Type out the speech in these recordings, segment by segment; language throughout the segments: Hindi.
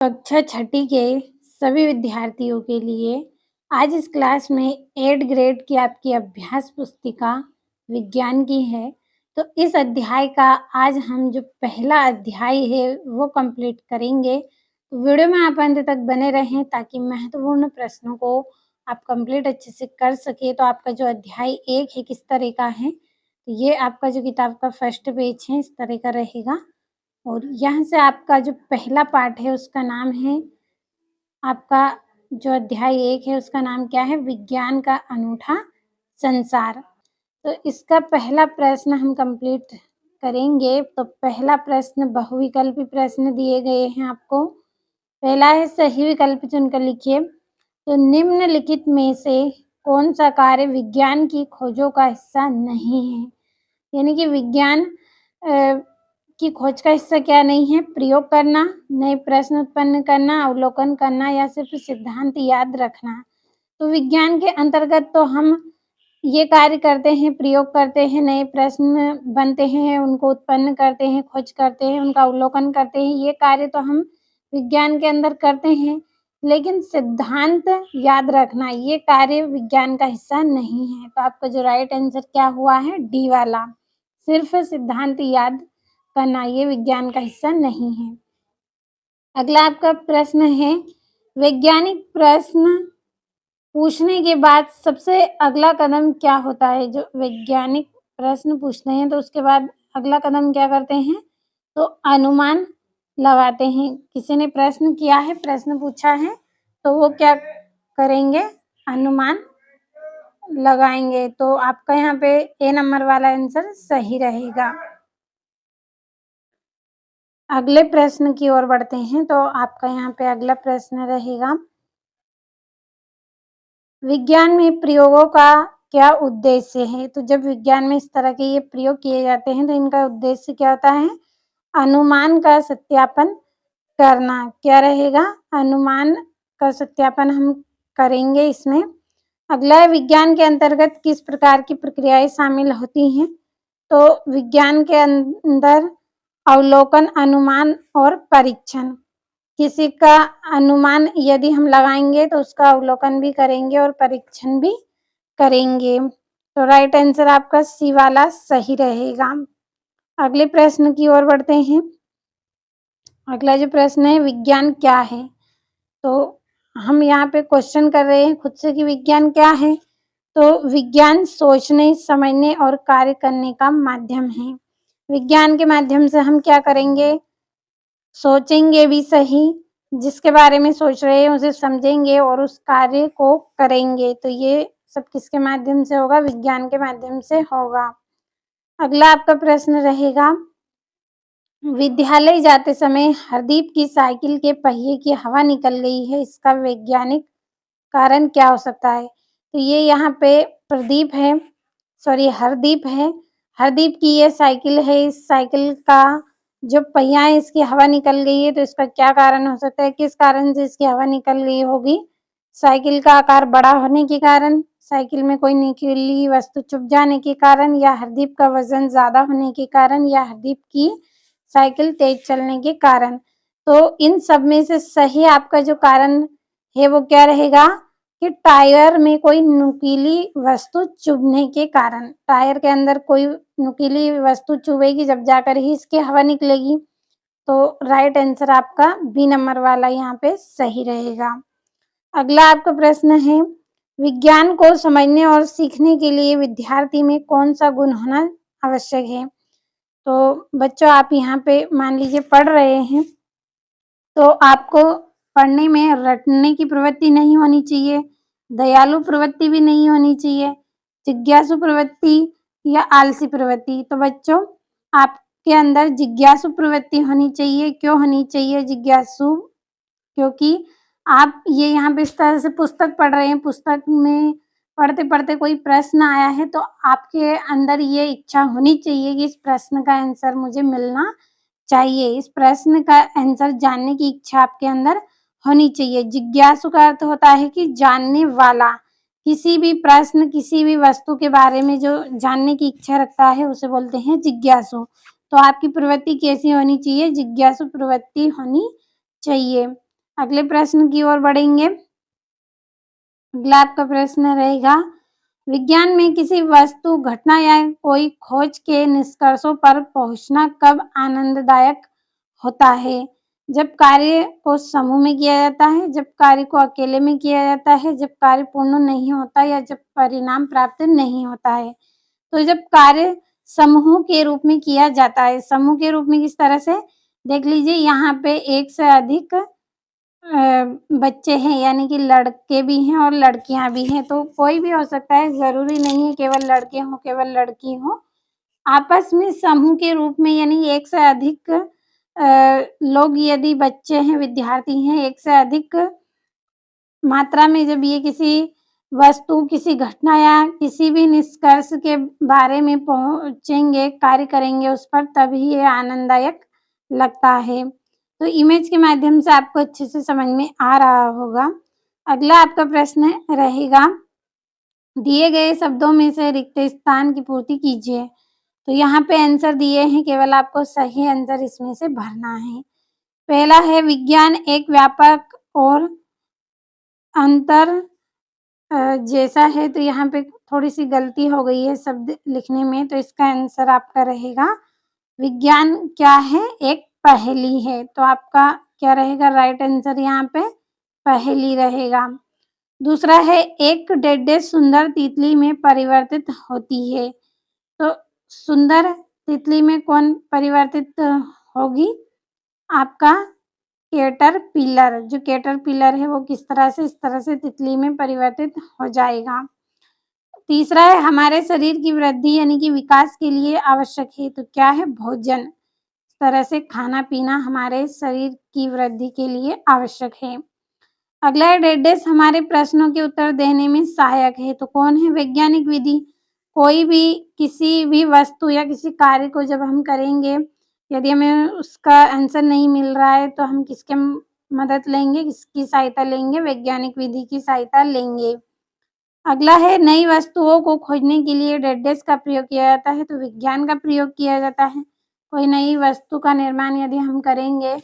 कक्षा छठी के सभी विद्यार्थियों के लिए आज इस क्लास में 8 ग्रेड की आपकी अभ्यास पुस्तिका विज्ञान की है। तो इस अध्याय का आज हम जो पहला अध्याय है वो कंप्लीट करेंगे। तो वीडियो में आप अंत तक बने रहें ताकि महत्वपूर्ण प्रश्नों को आप कंप्लीट अच्छे से कर सके। तो आपका जो अध्याय 1 है किस तरह का है, तो ये आपका जो किताब का फर्स्ट पेज है इस तरह का रहेगा। और यहाँ से आपका जो पहला पार्ट है उसका नाम है, आपका जो अध्याय 1 है उसका नाम क्या है, विज्ञान का अनूठा संसार। तो इसका पहला प्रश्न हम कंप्लीट करेंगे। तो पहला प्रश्न बहुविकल्पी प्रश्न दिए गए हैं आपको। पहला है सही विकल्प चुनकर लिखिए। तो निम्नलिखित में से कौन सा कार्य विज्ञान की खोजों का हिस्सा नहीं है, यानी कि विज्ञान की खोज का हिस्सा क्या नहीं है, प्रयोग करना, नए प्रश्न उत्पन्न करना, अवलोकन करना या सिर्फ सिद्धांत याद रखना। तो विज्ञान के अंतर्गत तो हम ये कार्य करते हैं, प्रयोग करते हैं, नए प्रश्न बनते हैं, उनको उत्पन्न करते हैं, खोज करते हैं, उनका अवलोकन करते हैं, ये कार्य तो हम विज्ञान के अंदर करते हैं। लेकिन सिद्धांत याद रखना ये कार्य विज्ञान का हिस्सा नहीं है। तो आपका जो राइट आंसर क्या हुआ है, डी वाला, सिर्फ सिद्धांत याद करना ये विज्ञान का हिस्सा नहीं है। अगला आपका प्रश्न है, वैज्ञानिक प्रश्न पूछने के बाद सबसे अगला कदम क्या होता है। जो वैज्ञानिक प्रश्न पूछते हैं तो उसके बाद अगला कदम क्या करते हैं, तो अनुमान लगाते हैं। किसी ने प्रश्न किया है, प्रश्न पूछा है, तो वो क्या करेंगे, अनुमान लगाएंगे। तो आपका यहाँ पे ए नंबर वाला आंसर सही रहेगा। अगले प्रश्न की ओर बढ़ते हैं। तो आपका यहाँ पे अगला प्रश्न रहेगा, विज्ञान में प्रयोगों का क्या उद्देश्य है। तो जब विज्ञान में इस तरह के ये प्रयोग किए जाते हैं तो इनका उद्देश्य क्या होता है, अनुमान का सत्यापन करना। क्या रहेगा, अनुमान का सत्यापन हम करेंगे इसमें। अगला है, विज्ञान के अंतर्गत किस प्रकार की प्रक्रियाएं शामिल होती हैं। तो विज्ञान के अंदर अवलोकन, अनुमान और परीक्षण। किसी का अनुमान यदि हम लगाएंगे तो उसका अवलोकन भी करेंगे और परीक्षण भी करेंगे। तो राइट आंसर आपका सी वाला सही रहेगा। अगले प्रश्न की ओर बढ़ते हैं। अगला जो प्रश्न है, विज्ञान क्या है। तो हम यहाँ पे क्वेश्चन कर रहे हैं खुद से कि विज्ञान क्या है। तो विज्ञान सोचने, समझने और कार्य करने का माध्यम है। विज्ञान के माध्यम से हम क्या करेंगे, सोचेंगे भी सही, जिसके बारे में सोच रहे हैं उसे समझेंगे और उस कार्य को करेंगे। तो ये सब किसके माध्यम से होगा, विज्ञान के माध्यम से होगा। अगला आपका प्रश्न रहेगा, विद्यालय जाते समय हरदीप की साइकिल के पहिए की हवा निकल गई है, इसका वैज्ञानिक कारण क्या हो सकता है। तो ये यहाँ पे प्रदीप है, सॉरी हरदीप है। हरदीप की ये साइकिल है, इस साइकिल का जो पहिया है इसकी हवा निकल गई है। तो इसका क्या कारण हो सकता है, किस कारण से इसकी हवा निकल गई होगी। साइकिल का आकार बड़ा होने के कारण, साइकिल में कोई नुकीली वस्तु चुभ जाने के कारण, या हरदीप का वजन ज्यादा होने के कारण, या हरदीप की साइकिल तेज चलने के कारण। तो इन सब में से सही आपका जो कारण है वो क्या रहेगा कि टायर में कोई नुकीली वस्तु चुभने के कारण, टायर के अंदर कोई नुकीली वस्तु चुभेगी जब जाकर ही इसकी हवा निकलेगी। तो राइट आंसर आपका बी नंबर वाला यहाँ पे सही रहेगा। अगला आपका प्रश्न है, विज्ञान को समझने और सीखने के लिए विद्यार्थी में कौन सा गुण होना आवश्यक है। तो बच्चों आप यहाँ पे मान लीजिए पढ़ रहे हैं, तो आपको पढ़ने में रटने की प्रवृत्ति नहीं होनी चाहिए, दयालु प्रवृत्ति भी नहीं होनी चाहिए, जिज्ञासु प्रवृत्ति या आलसी प्रवृत्ति। तो बच्चों आपके अंदर जिज्ञासु प्रवृत्ति होनी चाहिए। क्यों होनी चाहिए जिज्ञासु, क्योंकि आप ये यहाँ पे इस तरह से पुस्तक पढ़ रहे हैं, पुस्तक में पढ़ते पढ़ते कोई प्रश्न आया है तो आपके अंदर ये इच्छा होनी चाहिए कि इस प्रश्न का आंसर मुझे मिलना चाहिए, इस प्रश्न का आंसर जानने की इच्छा आपके अंदर होनी चाहिए। जिज्ञासु का अर्थ होता है कि जानने वाला, किसी भी प्रश्न, किसी भी वस्तु के बारे में जो जानने की इच्छा रखता है उसे बोलते हैं जिज्ञासु। तो आपकी प्रवृत्ति कैसी होनी चाहिए, जिज्ञासु प्रवृत्ति होनी चाहिए। अगले प्रश्न की ओर बढ़ेंगे। अगला आपका प्रश्न रहेगा, विज्ञान में किसी वस्तु, घटना या कोई खोज के निष्कर्षों पर पहुंचना कब आनंददायक होता है? जब कार्य को समूह में किया जाता है, जब कार्य को अकेले में किया जाता है, जब कार्य पूर्ण नहीं होता या जब परिणाम प्राप्त नहीं होता है। तो जब कार्य समूह के रूप में किया जाता है, समूह के रूप में किस तरह से, देख लीजिए यहाँ पे एक से अधिक बच्चे हैं, यानी कि लड़के भी हैं और लड़कियां भी हैं, तो कोई भी हो सकता है, जरूरी नहीं है केवल लड़के हों केवल लड़की हो। आपस में समूह के रूप में, यानी एक से अधिक लोग, यदि बच्चे हैं, विद्यार्थी हैं, एक से अधिक मात्रा में जब ये किसी वस्तु, किसी घटना या किसी भी निष्कर्ष के बारे में पहुंचेंगे, कार्य करेंगे उस पर, तभी ये आनंददायक लगता है। तो इमेज के माध्यम से आपको अच्छे से समझ में आ रहा होगा। अगला आपका प्रश्न रहेगा, दिए गए शब्दों में से रिक्त स्थान की पूर्ति कीजिए। तो यहाँ पे आंसर दिए हैं, केवल आपको सही आंसर इसमें से भरना है। पहला है, विज्ञान एक व्यापक और अंतर जैसा है। तो यहाँ पे थोड़ी सी गलती हो गई है शब्द लिखने में, तो इसका आंसर आपका रहेगा, विज्ञान क्या है, एक पहेली है। तो आपका क्या रहेगा राइट आंसर, यहाँ पे पहेली रहेगा। दूसरा है, एक डेढ़ सुंदर तितली में परिवर्तित होती है। तो सुंदर तितली में कौन परिवर्तित होगी? आपका कैटरपिलर। जो कैटरपिलर है वो किस तरह से, इस तरह से तितली में परिवर्तित हो जाएगा। तीसरा है, हमारे शरीर की वृद्धि यानी कि विकास के लिए आवश्यक है। तो क्या है? भोजन। इस तरह से खाना पीना हमारे शरीर की वृद्धि के लिए आवश्यक है। अगला है, डेडेस हमारे प्रश्नों के उत्तर देने में सहायक है। तो कौन है? वैज्ञानिक विधि। कोई भी किसी भी वस्तु या किसी कार्य को जब हम करेंगे, यदि हमें उसका आंसर नहीं मिल रहा है, तो हम किसके मदद लेंगे, किसकी सहायता लेंगे? वैज्ञानिक विधि की सहायता लेंगे। अगला है, नई वस्तुओं को खोजने के लिए डेडेस का प्रयोग किया जाता है। तो विज्ञान का प्रयोग किया जाता है। कोई नई वस्तु का निर्माण यदि हम करेंगे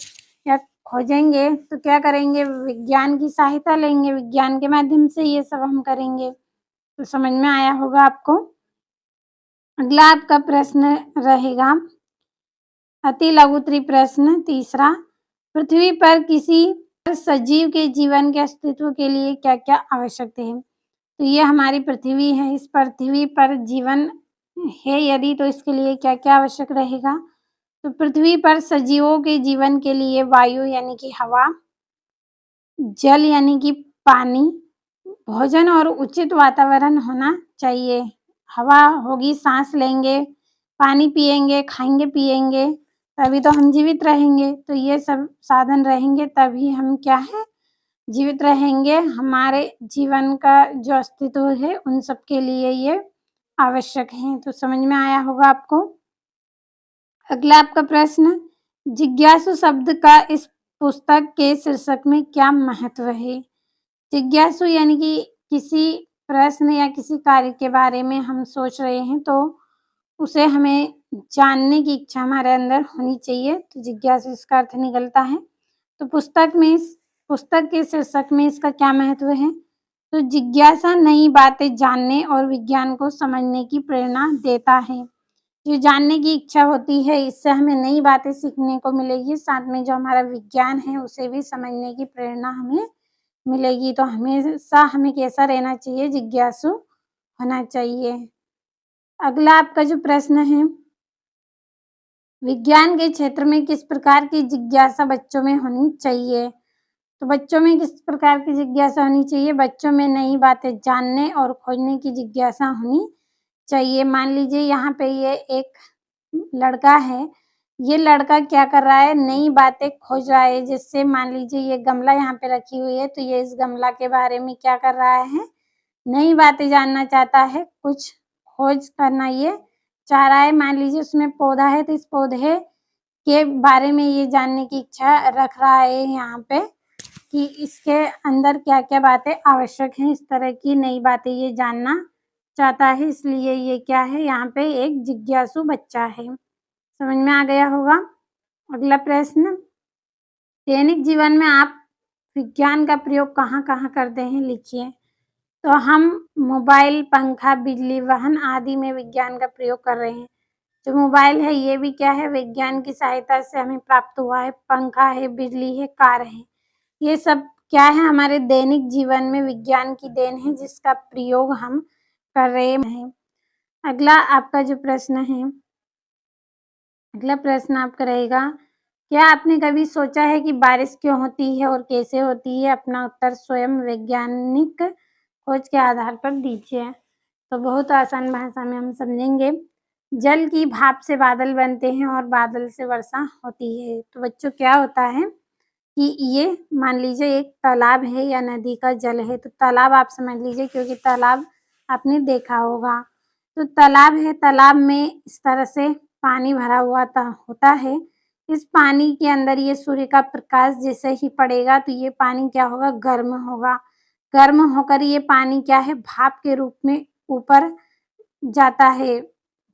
या खोजेंगे, तो क्या करेंगे? विज्ञान की सहायता लेंगे, विज्ञान के माध्यम से ये सब हम करेंगे। तो समझ में आया होगा आपको। अगला आपका प्रश्न रहेगा, अति लघुत्तरी प्रश्न तीसरा, पृथ्वी पर किसी सजीव के जीवन के अस्तित्व के लिए क्या क्या आवश्यक है? तो ये हमारी पृथ्वी है, इस पृथ्वी पर जीवन है यदि, तो इसके लिए क्या क्या आवश्यक रहेगा? तो पृथ्वी पर सजीवों के जीवन के लिए वायु यानी कि हवा, जल यानी कि पानी, भोजन और उचित वातावरण होना चाहिए। हवा होगी, सांस लेंगे, पानी पिएंगे, खाएंगे पिएंगे, तभी तो हम जीवित रहेंगे। तो ये सब साधन रहेंगे तभी हम क्या है, जीवित रहेंगे। हमारे जीवन का जो अस्तित्व है उन सब के लिए ये आवश्यक है। तो समझ में आया होगा आपको। अगला आपका प्रश्न, जिज्ञासु शब्द का इस पुस्तक के शीर्षक में क्या महत्व है? जिज्ञासु यानी कि किसी प्रश्न या किसी कार्य के बारे में हम सोच रहे हैं, तो उसे हमें जानने की इच्छा हमारे अंदर होनी चाहिए। तो जिज्ञासु इसका अर्थ निकलता है। तो पुस्तक के शीर्षक में इसका क्या महत्व है? तो जिज्ञासा नई बातें जानने और विज्ञान को समझने की प्रेरणा देता है। जो जानने की इच्छा होती है, इससे हमें नई बातें सीखने को मिलेगी, साथ में जो हमारा विज्ञान है उसे भी समझने की प्रेरणा हमें मिलेगी। तो हमेशा हमें कैसा रहना चाहिए? जिज्ञासु होना चाहिए। अगला आपका जो प्रश्न है, विज्ञान के क्षेत्र में किस प्रकार की जिज्ञासा बच्चों में होनी चाहिए? तो बच्चों में किस प्रकार की जिज्ञासा होनी चाहिए? बच्चों में नई बातें जानने और खोजने की जिज्ञासा होनी चाहिए। मान लीजिए यहाँ पे ये एक लड़का है, ये लड़का क्या कर रहा है? नई बातें खोज रहा है। जिससे मान लीजिए ये गमला यहाँ पे रखी हुई है, तो ये इस गमला के बारे में क्या कर रहा है? नई बातें जानना चाहता है, कुछ खोज करना ये चाह रहा है। मान लीजिए उसमें पौधा है, तो इस पौधे के बारे में ये जानने की इच्छा रख रहा है यहाँ पे, कि इसके अंदर क्या-क्या बातें आवश्यक हैं। इस तरह की नई बातें ये जानना चाहता है, इसलिए ये क्या है? यहाँ पे एक जिज्ञासु बच्चा है। समझ में आ गया होगा। अगला प्रश्न, दैनिक जीवन में आप विज्ञान का प्रयोग कहाँ-कहाँ करते हैं, लिखिए। तो हम मोबाइल, पंखा, बिजली, वाहन आदि में विज्ञान का प्रयोग कर रहे हैं। जो मोबाइल है ये भी क्या है, विज्ञान की सहायता से हमें प्राप्त हुआ है। पंखा है, बिजली है, कार है, ये सब क्या है, हमारे दैनिक जीवन में विज्ञान की देन है जिसका प्रयोग हम कर रहे हैं। अगला आपका जो प्रश्न है, अगला प्रश्न आपका रहेगा, क्या आपने कभी सोचा है कि बारिश क्यों होती है और कैसे होती है? अपना उत्तर स्वयं वैज्ञानिक खोज के आधार पर दीजिए। तो बहुत आसान भाषा में हम समझेंगे। जल की भाप से बादल बनते हैं और बादल से वर्षा होती है। तो बच्चों क्या होता है कि ये मान लीजिए एक तालाब है या नदी का जल है, तो तालाब आप समझ लीजिए क्योंकि तालाब आपने देखा होगा। तो तालाब है, तालाब में इस तरह से पानी भरा हुआ होता है। इस पानी के अंदर ये सूर्य का प्रकाश जैसे ही पड़ेगा तो ये पानी क्या होगा, गर्म होगा। गर्म होकर ये पानी क्या है, भाप के रूप में ऊपर जाता है।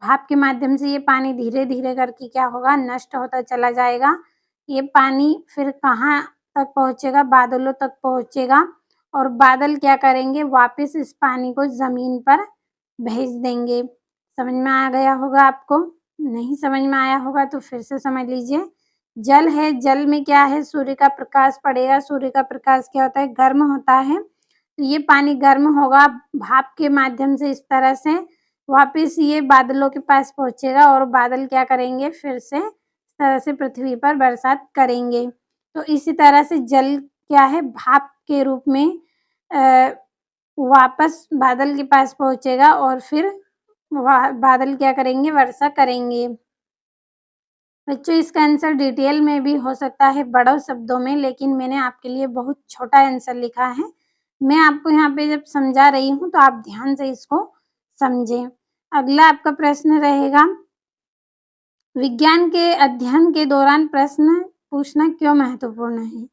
भाप के माध्यम से ये पानी धीरे-धीरे करके क्या होगा, नष्ट होता चला जाएगा। ये पानी फिर कहाँ तक पहुँचेगा, बादलों तक पहुँचेगा और बादल क्या करेंगे, वापस इस पानी को ज़मीन पर भेज देंगे। समझ में आ गया होगा आपको? नहीं समझ में आया होगा तो फिर से समझ लीजिए। जल है, जल में क्या है, सूर्य का प्रकाश पड़ेगा, सूर्य का प्रकाश क्या होता है, गर्म होता है। तो ये पानी गर्म होगा, भाप के माध्यम से इस तरह से वापस ये बादलों के पास पहुँचेगा और बादल क्या करेंगे, फिर से इस तरह से पृथ्वी पर बरसात करेंगे। तो इसी तरह से जल क्या है, भाप के रूप में वापस बादल के पास पहुँचेगा और फिर बादल क्या करेंगे, वर्षा करेंगे। बच्चों इसका आंसर डिटेल में भी हो सकता है बड़े शब्दों में, लेकिन मैंने आपके लिए बहुत छोटा आंसर लिखा है। मैं आपको यहाँ पे जब समझा रही हूँ तो आप ध्यान से इसको समझें। अगला आपका प्रश्न रहेगा, विज्ञान के अध्ययन के दौरान प्रश्न पूछना क्यों महत्वपूर्ण है?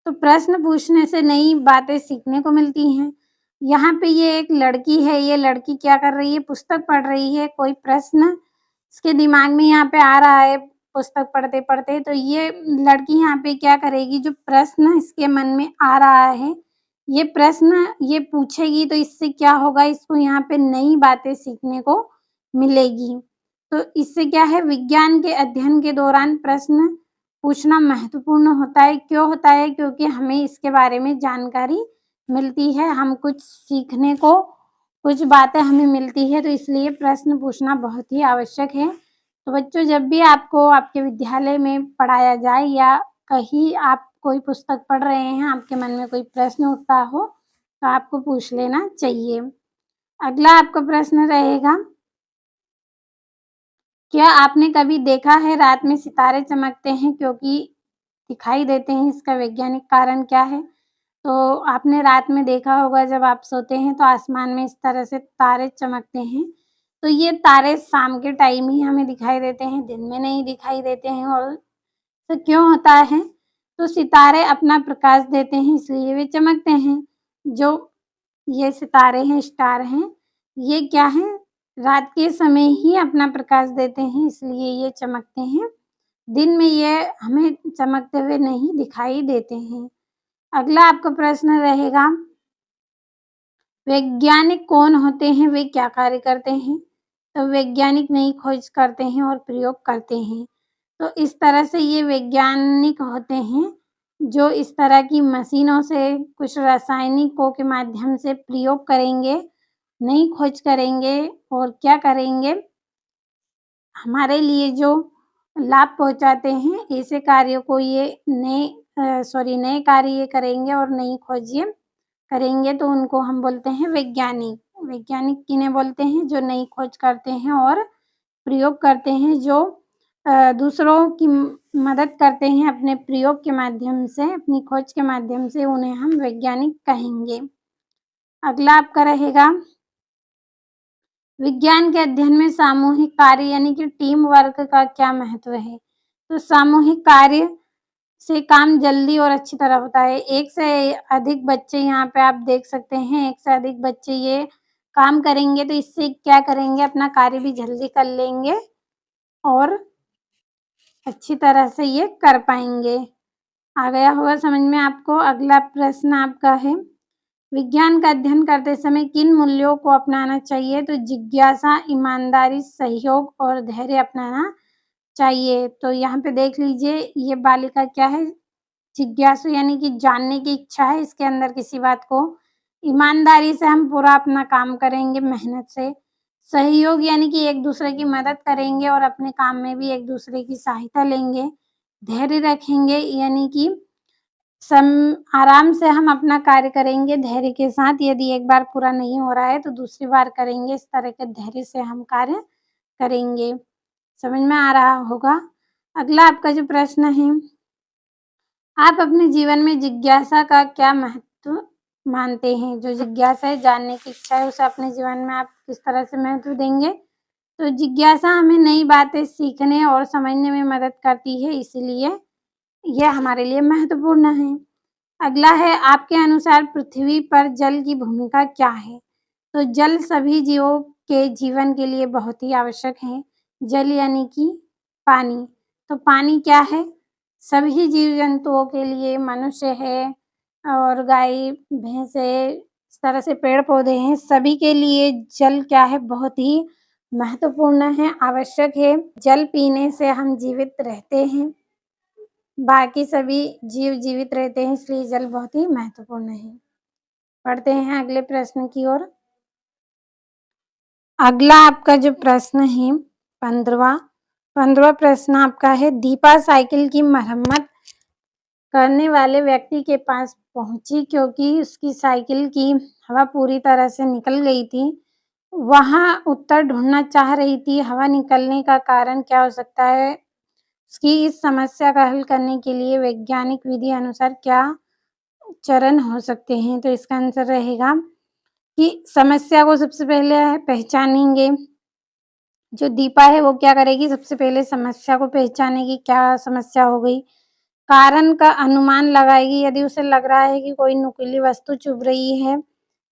तो प्रश्न पूछने से नई बातें सीखने को मिलती हैं। यहाँ पे ये एक लड़की है, ये लड़की क्या कर रही है, पुस्तक पढ़ रही है। कोई प्रश्न इसके दिमाग में यहाँ पे आ रहा है पुस्तक पढ़ते-पढ़ते, तो ये लड़की यहाँ पे क्या करेगी, जो प्रश्न इसके मन में आ रहा है, ये प्रश्न ये पूछेगी तो इससे क्या होगा, इसको यहाँ पे नई बातें सीखने को मिलेगी। तो इससे क्या है, विज्ञान के अध्ययन के दौरान प्रश्न पूछना महत्वपूर्ण होता है। क्यों होता है? क्योंकि हमें इसके बारे में जानकारी मिलती है, हम कुछ सीखने को, कुछ बातें हमें मिलती है, तो इसलिए प्रश्न पूछना बहुत ही आवश्यक है। तो बच्चों जब भी आपको आपके विद्यालय में पढ़ाया जाए या कहीं आप कोई पुस्तक पढ़ रहे हैं, आपके मन में कोई प्रश्न उठता हो, तो आपको पूछ लेना चाहिए। अगला आपका प्रश्न रहेगा, क्या आपने कभी देखा है रात में सितारे चमकते हैं क्योंकि दिखाई देते हैं, इसका वैज्ञानिक कारण क्या है? तो आपने रात में देखा होगा जब आप सोते हैं तो आसमान में इस तरह से तारे चमकते हैं। तो ये तारे शाम के टाइम ही हमें दिखाई देते हैं, दिन में नहीं दिखाई देते हैं। और तो क्यों होता है? तो सितारे अपना प्रकाश देते हैं इसलिए वे चमकते हैं। जो ये सितारे हैं, स्टार हैं, ये क्या हैं? रात के समय ही अपना प्रकाश देते हैं इसलिए ये चमकते हैं। दिन में ये हमें चमकते हुए नहीं दिखाई देते हैं। अगला आपका प्रश्न रहेगा, वैज्ञानिक कौन होते हैं, वे क्या कार्य करते हैं? तो वैज्ञानिक नई खोज करते हैं और प्रयोग करते हैं। तो इस तरह से ये वैज्ञानिक होते हैं जो इस तरह की मशीनों से कुछ रासायनिकों के माध्यम से प्रयोग करेंगे, नई खोज करेंगे और क्या करेंगे, हमारे लिए जो लाभ पहुँचाते हैं, ऐसे कार्यों को ये नए कार्य ये करेंगे और नई खोज ये करेंगे, तो उनको हम बोलते हैं वैज्ञानिक। वैज्ञानिक किन्हें बोलते हैं? जो नई खोज करते हैं और प्रयोग करते हैं, जो दूसरों की मदद करते हैं अपने प्रयोग के माध्यम से, अपनी खोज के माध्यम से, उन्हें हम वैज्ञानिक कहेंगे। अगला आपका रहेगा, विज्ञान के अध्ययन में सामूहिक कार्य यानी कि टीम वर्क का क्या महत्व है? तो सामूहिक कार्य से काम जल्दी और अच्छी तरह होता है। एक से अधिक बच्चे यहाँ पे आप देख सकते हैं, एक से अधिक बच्चे ये काम करेंगे तो इससे क्या करेंगे, अपना कार्य भी जल्दी कर लेंगे और अच्छी तरह से ये कर पाएँगे। आ गया होगा समझ में आपको। अगला प्रश्न आपका है, विज्ञान का अध्ययन करते समय किन मूल्यों को अपनाना चाहिए? तो जिज्ञासा, ईमानदारी, सहयोग और धैर्य अपनाना चाहिए। तो यहाँ पे देख लीजिए, ये बालिका क्या है? जिज्ञासु यानी कि जानने की इच्छा है इसके अंदर किसी बात को। ईमानदारी से हम पूरा अपना काम करेंगे मेहनत से। सहयोग यानी कि एक दूसरे की मदद करेंगे और अपने काम में भी एक दूसरे की सहायता लेंगे। धैर्य रखेंगे यानी कि सम आराम से हम अपना कार्य करेंगे धैर्य के साथ। यदि एक बार पूरा नहीं हो रहा है तो दूसरी बार करेंगे। इस तरह के धैर्य से हम कार्य करेंगे। समझ में आ रहा होगा। अगला आपका जो प्रश्न है, आप अपने जीवन में जिज्ञासा का क्या महत्व मानते हैं? जो जिज्ञासा है, जानने की इच्छा है, उसे अपने जीवन में आप किस तरह से महत्व देंगे? तो जिज्ञासा हमें नई बातें सीखने और समझने में मदद करती है, इसलिए यह हमारे लिए महत्वपूर्ण है। अगला है, आपके अनुसार पृथ्वी पर जल की भूमिका क्या है? तो जल सभी जीवों के जीवन के लिए बहुत ही आवश्यक है। जल यानी कि पानी। तो पानी क्या है? सभी जीव जंतुओं के लिए, मनुष्य है और गाय, भैंस है, इस तरह से पेड़-पौधे हैं, सभी के लिए जल क्या है? बहुत ही महत्वपूर्ण है, आवश्यक है। जल पीने से हम जीवित रहते हैं। बाकी सभी जीव जीवित रहते हैं, इसलिए जल बहुत ही महत्वपूर्ण है। पढ़ते हैं अगले प्रश्न की ओर। अगला आपका जो प्रश्न है 15वां प्रश्न आपका है, दीपा साइकिल की मरम्मत करने वाले व्यक्ति के पास पहुंची क्योंकि उसकी साइकिल की हवा पूरी तरह से निकल गई थी। वहाँ उत्तर ढूंढना चाह रही थी, हवा निकलने का कारण क्या हो सकता है? उसकी इस समस्या का हल करने के लिए वैज्ञानिक विधि अनुसार क्या चरण हो सकते हैं? तो इसका आंसर रहेगा कि समस्या को सबसे पहले पहचानेंगे। जो दीपा है वो क्या करेगी? सबसे पहले समस्या को पहचानेगी, क्या समस्या हो गई। कारण का अनुमान लगाएगी, यदि उसे लग रहा है कि कोई नुकीली वस्तु चुभ रही है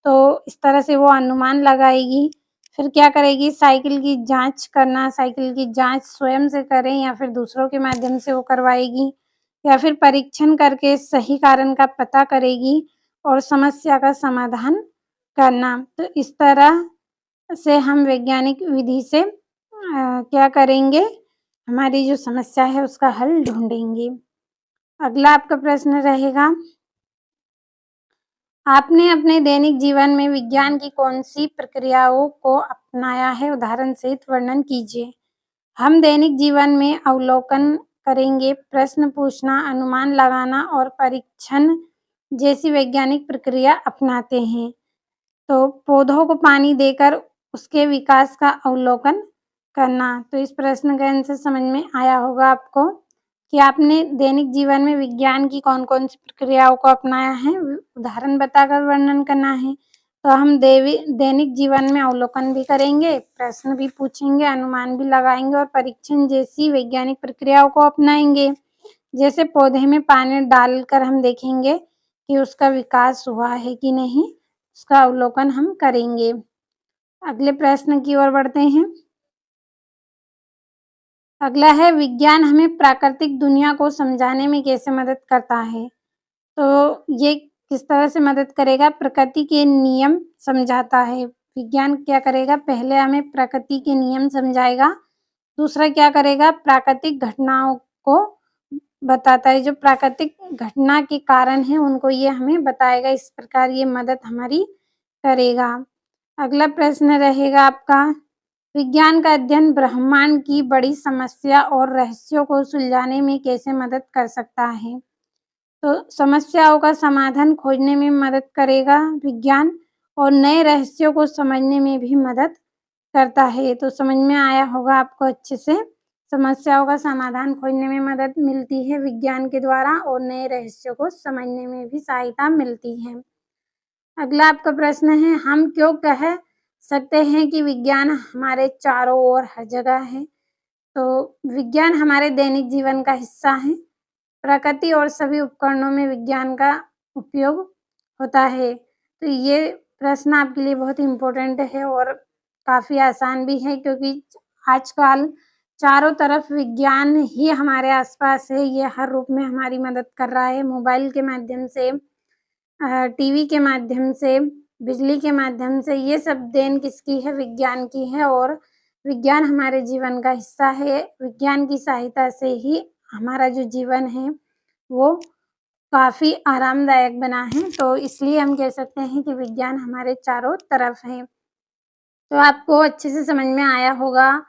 तो इस तरह से वो अनुमान लगाएगी। फिर क्या करेगी? साइकिल की जांच करना, साइकिल की जांच स्वयं से करें या फिर दूसरों के माध्यम से वो करवाएगी या फिर परीक्षण करके सही कारण का पता करेगी और समस्या का समाधान करना। तो इस तरह से हम वैज्ञानिक विधि से क्या करेंगे? हमारी जो समस्या है उसका हल ढूंढेंगे। अगला आपका प्रश्न रहेगा, आपने अपने दैनिक जीवन में विज्ञान की कौन-सी प्रक्रियाओं को अपनाया है? उदाहरण सहित वर्णन कीजिए। हम दैनिक जीवन में अवलोकन करेंगे, प्रश्न पूछना, अनुमान लगाना और परीक्षण जैसी वैज्ञानिक प्रक्रिया अपनाते हैं। तो पौधों को पानी देकर उसके विकास का अवलोकन करना। तो इस प्रश्न का आंसर समझ में आया होगा आपको कि आपने दैनिक जीवन में विज्ञान की कौन-कौन सी प्रक्रियाओं को अपनाया है, उदाहरण बताकर वर्णन करना है। तो हम दैनिक जीवन में अवलोकन भी करेंगे, प्रश्न भी पूछेंगे, अनुमान भी लगाएंगे और परीक्षण जैसी वैज्ञानिक प्रक्रियाओं को अपनाएंगे। जैसे पौधे में पानी डालकर हम देखेंगे कि उसका विकास हुआ है कि नहीं, उसका अवलोकन हम करेंगे। अगले प्रश्न की ओर बढ़ते हैं। अगला है, विज्ञान हमें प्राकृतिक दुनिया को समझाने में कैसे मदद करता है? तो ये किस तरह से मदद करेगा? प्रकृति के नियम समझाता है। विज्ञान क्या करेगा? पहले हमें प्रकृति के नियम समझाएगा। दूसरा क्या करेगा? प्राकृतिक घटनाओं को बताता है। जो प्राकृतिक घटना के कारण हैं उनको ये हमें बताएगा। इस प्रकार ये मदद हमारी करेगा। अगला प्रश्न रहेगा आपका, विज्ञान का अध्ययन ब्रह्मांड की बड़ी समस्या और रहस्यों को सुलझाने में कैसे मदद कर सकता है? तो समस्याओं का समाधान खोजने में मदद करेगा विज्ञान और नए रहस्यों को समझने में भी मदद करता है। तो समझ में आया होगा आपको अच्छे से। समस्याओं का समाधान खोजने में मदद मिलती है विज्ञान के द्वारा और नए रहस्यों को समझने में भी सहायता मिलती है। अगला आपका प्रश्न है, हम क्यों कह सकते हैं कि विज्ञान हमारे चारों ओर हर जगह है? तो विज्ञान हमारे दैनिक जीवन का हिस्सा है। प्रकृति और सभी उपकरणों में विज्ञान का उपयोग होता है। तो ये प्रश्न आपके लिए बहुत ही इम्पोर्टेंट है और काफ़ी आसान भी है क्योंकि आजकल चारों तरफ विज्ञान ही हमारे आस-पास है, ये हर रूप में हमारी मदद कर रहा है। मोबाइल के माध्यम से टीवी के माध्यम से, बिजली के माध्यम से, ये सब देन किसकी है? विज्ञान की है और विज्ञान हमारे जीवन का हिस्सा है। विज्ञान की सहायता से ही हमारा जो जीवन है, वो काफ़ी आरामदायक बना है, तो इसलिए हम कह सकते हैं कि विज्ञान हमारे चारों तरफ है। तो आपको अच्छे से समझ में आया होगा